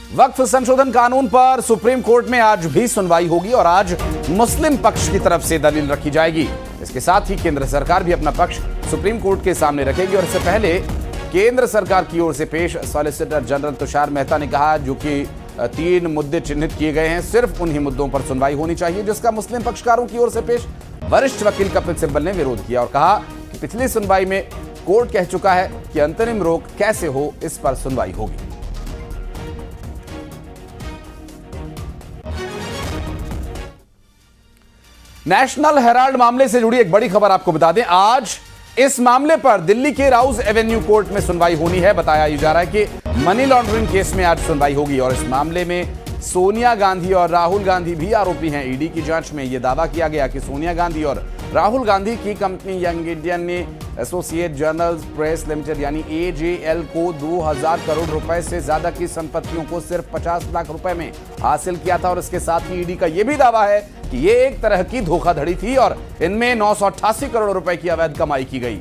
वक्फ संशोधन कानून पर सुप्रीम कोर्ट में आज भी सुनवाई होगी और आज मुस्लिम पक्ष की तरफ से दलील रखी जाएगी। इसके साथ ही केंद्र सरकार भी अपना पक्ष सुप्रीम कोर्ट के सामने रखेगी और इससे पहले केंद्र सरकार की ओर से पेश सॉलिसिटर जनरल तुषार मेहता ने कहा, जो कि 3 मुद्दे चिन्हित किए गए हैं, सिर्फ उन्हीं मुद्दों पर सुनवाई होनी चाहिए जिसका मुस्लिम पक्षकारों की ओर से पेश। वरिष्ठ वकील कपिल सिब्बल ने विरोध किया और कहा कि पिछली सुनवाई में कोर्ट कह चुका है कि अंतरिम रोक कैसे हो, इस पर सुनवाई होगी। नेशनल हेराल्ड मामले से जुड़ी एक बड़ी खबर आपको बता दें। आज इस मामले पर दिल्ली के राउज एवेन्यू कोर्ट में सुनवाई होनी है। बताया जा रहा है कि मनी लॉन्ड्रिंग केस में आज सुनवाई होगी और इस मामले में सोनिया गांधी और राहुल गांधी भी आरोपी हैं। ईडी की जांच में यह दावा किया गया कि सोनिया गांधी और राहुल गांधी की कंपनी यंग इंडियन ने एसोसिएट जर्नल्स प्रेस लिमिटेड यानी एजेएल को 2000 करोड़ रुपए से ज्यादा की संपत्तियों को सिर्फ 50 लाख रुपए में हासिल किया था। और इसके साथ ही ईडी का यह भी दावा है कि यह एक तरह की धोखाधड़ी थी और इनमें 988 करोड़ रुपए की अवैध कमाई की गई।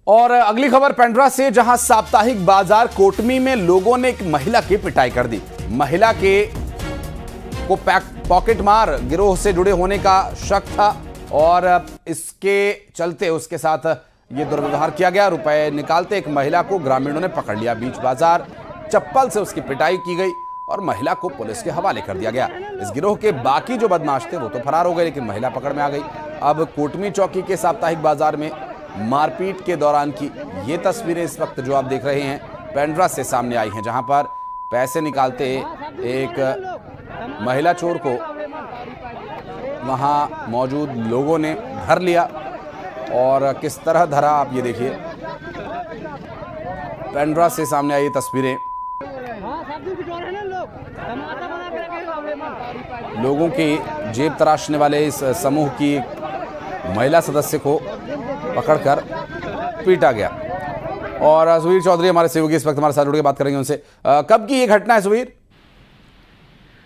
और अगली खबर पेंड्रा से, जहां साप्ताहिक बाजार कोटमी में लोगों ने एक महिला की पिटाई कर दी। महिला के को पॉकेट मार गिरोह से जुड़े होने का शक था और इसके चलते उसके साथ यह दुर्व्यवहार किया गया। रुपए निकालते एक महिला को ग्रामीणों ने पकड़ लिया। बीच बाजार चप्पल से उसकी पिटाई की गई और महिला को पुलिस के हवाले कर दिया गया। इस गिरोह के बाकी जो बदमाश थे वो तो फरार हो गए, लेकिन महिला पकड़ में आ गई। अब कोटमी चौकी के साप्ताहिक बाजार में मारपीट के दौरान की ये तस्वीरें इस वक्त जो आप देख रहे हैं पेंड्रा से सामने आई हैं, जहां पर पैसे निकालते एक महिला चोर को वहां मौजूद लोगों ने धर लिया और किस तरह धरा आप ये देखिए। पेंड्रा से सामने आई ये तस्वीरें लोगों की जेब तराशने वाले इस समूह की महिला सदस्य को पकड़कर पीटा गया। और सुवीर चौधरी हमारे सहयोगी इस वक्त हमारे साथ जुड़ के बात करेंगे उनसे। कब की ये घटना है सुवीर?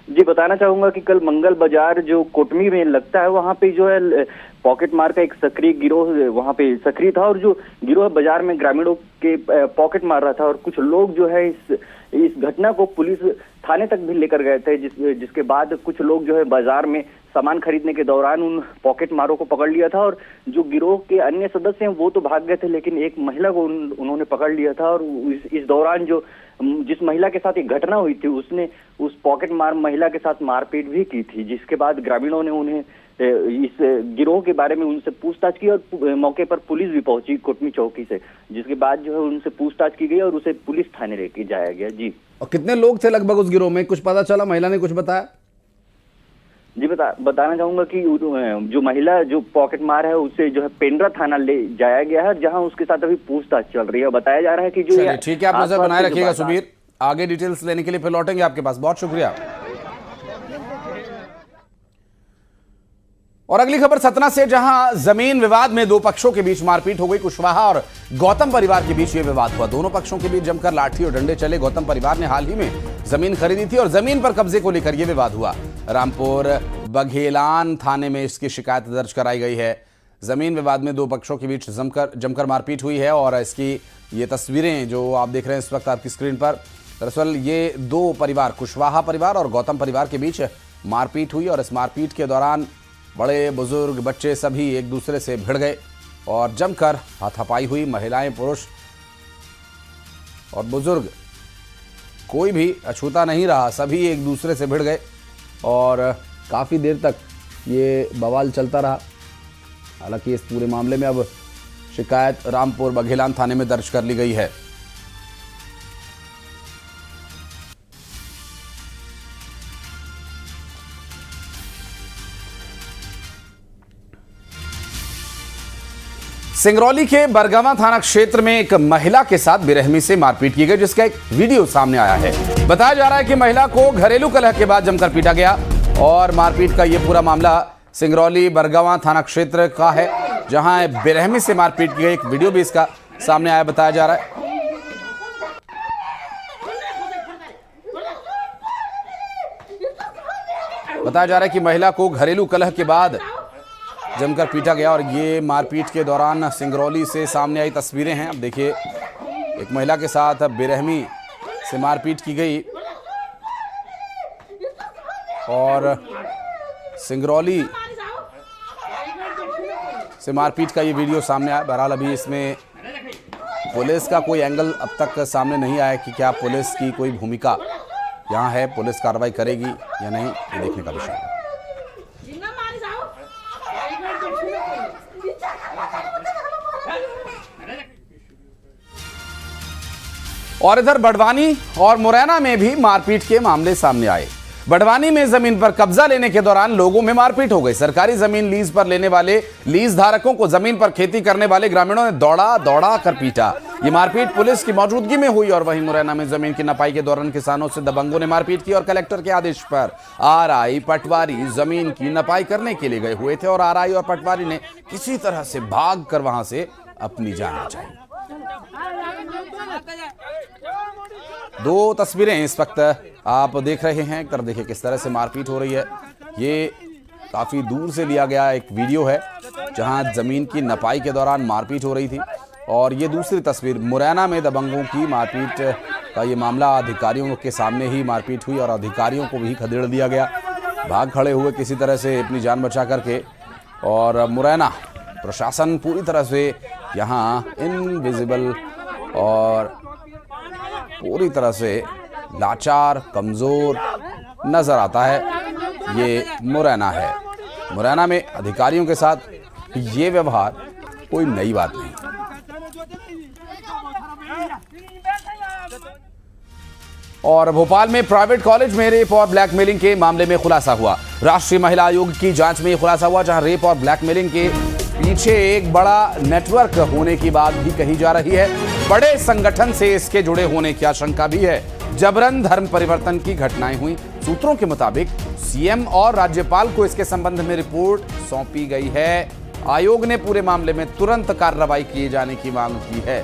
जी बताना चाहूंगा कि कल मंगल बाजार जो कोटमी में लगता है वहां पे जो है पॉकेट मार का एक सक्रिय गिरोह वहां पे सक्रिय था और जो गिरोह बाजार में ग्रामीणों के पॉकेट मार रहा था और कुछ लोग जो है इस घटना को पुलिस थाने तक भी लेकर गए थे, जिसके बाद कुछ लोग जो है बाजार में सामान खरीदने के दौरान उन पॉकेट मारों को पकड़ लिया था और जो गिरोह के अन्य सदस्य हैं वो तो भाग गए थे, लेकिन एक महिला को उन्होंने पकड़ लिया था। और इस दौरान जिस महिला के साथ एक घटना हुई थी उसने उस पॉकेट मार महिला के साथ मारपीट भी की थी, जिसके बाद ग्रामीणों ने उन्हें इस गिरोह के बारे में उनसे पूछताछ की और मौके पर पुलिस भी पहुंची कोटमी चौकी से, जिसके बाद जो है उनसे पूछताछ की गई और उसे पुलिस थाने लेके जाया गया। जी। और कितने लोग थे लगभग उस गिरोह में, कुछ पता चला? महिला ने कुछ बताया? जी बताना चाहूंगा कि जो महिला जो पॉकेट मार है उसे जो है पेंड्रा थाना ले जाया गया है, जहां उसके साथ अभी पूछताछ चल रही है। बताया जा रहा है कि जो ठीक है, आप नजर बनाए रखिएगा सुबीर। आगे डिटेल्स लेने के लिए फिर लौटेंगे आपके पास। बहुत शुक्रिया। और अगली खबर सतना से, जहां जमीन विवाद में 2 पक्षों के बीच मारपीट हो गई। कुशवाहा और गौतम परिवार के बीच यह विवाद हुआ। दोनों पक्षों के बीच जमकर लाठी और डंडे चले। गौतम परिवार ने हाल ही में जमीन खरीदी थी और जमीन पर कब्जे को लेकर यह विवाद हुआ। रामपुर बघेलान थाने में इसकी शिकायत दर्ज कराई गई है। जमीन विवाद में 2 पक्षों के बीच जमकर मारपीट हुई है और इसकी ये तस्वीरें जो आप देख रहे हैं इस वक्त आपकी स्क्रीन पर, दरअसल ये 2 परिवार, कुशवाहा परिवार और गौतम परिवार के बीच मारपीट हुई और इस मारपीट के दौरान बड़े बुजुर्ग बच्चे सभी एक दूसरे से भिड़ गए और जमकर हाथापाई हुई। महिलाएं, पुरुष और बुजुर्ग कोई भी अछूता नहीं रहा, सभी एक दूसरे से भिड़ गए और काफ़ी देर तक ये बवाल चलता रहा। हालांकि इस पूरे मामले में अब शिकायत रामपुर बघेलान थाने में दर्ज कर ली गई है। सिंगरौली के बरगावा थाना क्षेत्र में एक महिला के साथ बेरहमी से मारपीट की गई, जिसका एक वीडियो सामने आया है। बताया जा रहा है कि महिला को घरेलू कलह के बाद जमकर पीटा गया और मारपीट का यह पूरा मामला सिंगरौली बरगावा थाना क्षेत्र का है, जहां बेरहमी से मारपीट की गई। एक वीडियो भी इसका सामने आया, बताया जा रहा है। बताया जा रहा है कि महिला को घरेलू कलह के बाद जमकर पीटा गया। और ये मारपीट के दौरान सिंगरौली से सामने आई तस्वीरें हैं। अब देखिए, एक महिला के साथ बेरहमी से मारपीट की गई और सिंगरौली से मारपीट का ये वीडियो सामने आया। बहरहाल अभी इसमें पुलिस का कोई एंगल अब तक सामने नहीं आया कि क्या पुलिस की कोई भूमिका यहाँ है, पुलिस कार्रवाई करेगी या नहीं, ये देखने का विषय है। और इधर बड़वानी और मुरैना में भी मारपीट के मामले सामने आए। बड़वानी में जमीन पर कब्जा लेने के दौरान लोगों में मारपीट हो गई। सरकारी जमीन लीज पर लेने वाले लीज धारकों को जमीन पर खेती करने वाले ग्रामीणों ने दौड़ा कर पीटा। ये मारपीट पुलिस की मौजूदगी में हुई। और वहीं मुरैना में जमीन की नपाई के दौरान किसानों से दबंगों ने मारपीट की और कलेक्टर के आदेश पर आरआई पटवारी जमीन की नपाई करने के लिए गए हुए थे और आरआई और पटवारी ने किसी तरह से भाग कर वहां से अपनी जान बचाई। दो तस्वीरें इस वक्त आप देख रहे हैं। कर देखिए किस तरह से मारपीट हो रही है। ये काफी दूर से लिया गया एक वीडियो है जहां जमीन की नपाई के दौरान मारपीट हो रही थी। और ये दूसरी तस्वीर मुरैना में दबंगों की मारपीट का ये मामला, अधिकारियों के सामने ही मारपीट हुई और अधिकारियों को भी खदेड़ दिया गया। भाग खड़े हुए किसी तरह से अपनी जान बचा करके। और मुरैना प्रशासन पूरी तरह से यहाँ इनविजिबल और पूरी तरह से लाचार, कमजोर नजर आता है। ये मुरैना है। मुरैना में अधिकारियों के साथ ये व्यवहार कोई नई बात नहीं। और भोपाल में प्राइवेट कॉलेज में रेप और ब्लैकमेलिंग के मामले में खुलासा हुआ। राष्ट्रीय महिला आयोग की जांच में खुलासा हुआ, जहां रेप और ब्लैकमेलिंग के पीछे एक बड़ा नेटवर्क होने की बात भी कही जा रही है। बड़े संगठन से इसके जुड़े होने की आशंका भी है। जबरन धर्म परिवर्तन की घटनाएं हुई। सूत्रों के मुताबिक सीएम और राज्यपाल को इसके संबंध में रिपोर्ट सौंपी गई है। आयोग ने पूरे मामले में तुरंत कार्रवाई किए जाने की मांग की है।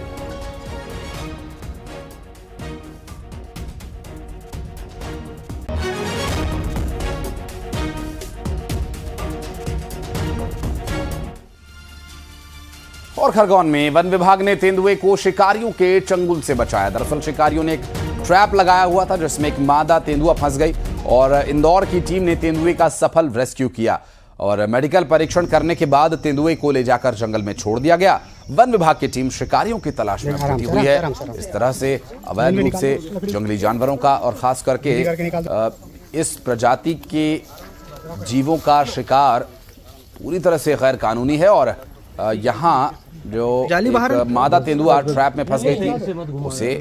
और खरगोन में वन विभाग ने तेंदुए को शिकारियों के चंगुल से बचाया। दरअसल शिकारियों ने एक ट्रैप लगाया हुआ था जिसमें एक मादा तेंदुआ फंस गई और इंदौर की टीम ने तेंदुए का सफल रेस्क्यू किया और मेडिकल परीक्षण करने के बाद तेंदुए को ले जाकर जंगल में छोड़ दिया गया। वन विभाग की टीम शिकारियों की तलाश में जुटी हुई है। इस तरह से अवैध रूप से जंगली जानवरों का और खास करके इस प्रजाति के जीवों का शिकार पूरी तरह से गैर कानूनी है। और यहाँ जो मादा तेंदुआ ट्रैप में फंस गई थी उसे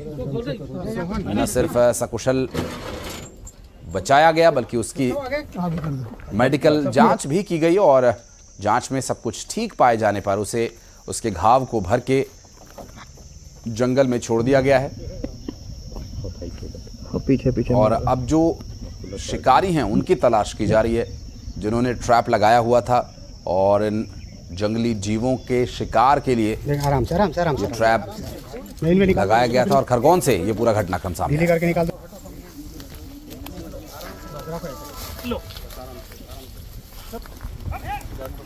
न सिर्फ सकुशल बचाया गया बल्कि उसकी मेडिकल जांच भी की गई और जांच में सब कुछ ठीक पाए जाने पर उसे उसके घाव को भर के जंगल में छोड़ दिया गया है। पीछे और अब जो शिकारी हैं उनकी तलाश की जा रही है जिन्होंने ट्रैप लगाया हुआ था और इन जंगली जीवों के शिकार के लिए ट्रैप लगाया गया था। और खरगोन से ये पूरा घटनाक्रम सामने